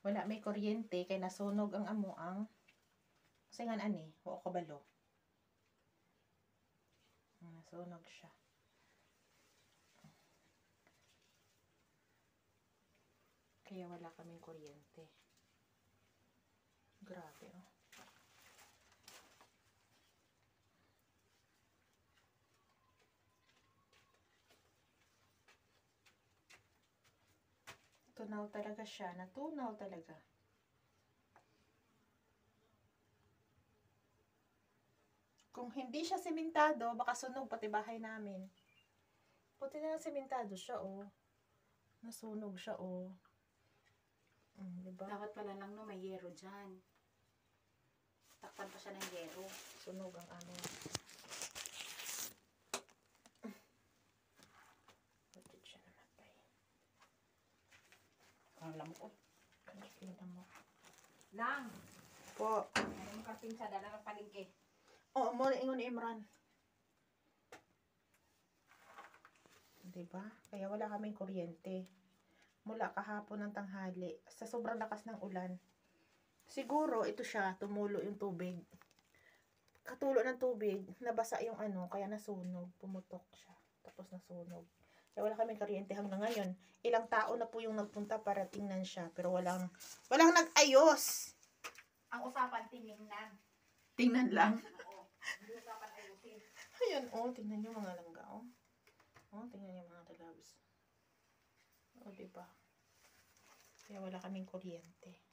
Wala may kuryente, kay nasunog ang amuang. Kasi nga ani, o kabalo. Nasunog siya. Kaya wala kaming kuryente. Grabe, oh. Tunaw talaga siya. Natunaw talaga. Kung hindi siya simentado, baka sunog pati bahay namin. Puti na simentado siya, oh. Nasunog siya, oh. Diba? Dapat pala lang no, may yero dyan. Takpan pa siya ng yero. Sunog ang amin. Puti siya namatay. Ang lamok ko. Kanina mo. Lang! Po. Ano mo karting sa dala ng palingke? Oo, mo ingon ni Imran. Diba? Kaya wala kaming kuryente. Mula kahapon ng tanghali. Sa sobrang lakas ng ulan. Siguro, ito siya, tumulo yung tubig. Katulo ng tubig, nabasa yung ano, kaya nasunog. Pumutok siya. Tapos nasunog. Kaya wala kaming kuryente hanggang ngayon. Ilang tao na po yung nagpunta para tingnan siya. Pero walang nag-ayos. Ang usapan, tinignan. Tingnan lang. Oo. Hindi usapan ayusin. Ayan, oh, tingnan yung mga langga, oh. Oh, tingnan yung mga talabs. Oh, diba? Kaya wala kaming kuryente.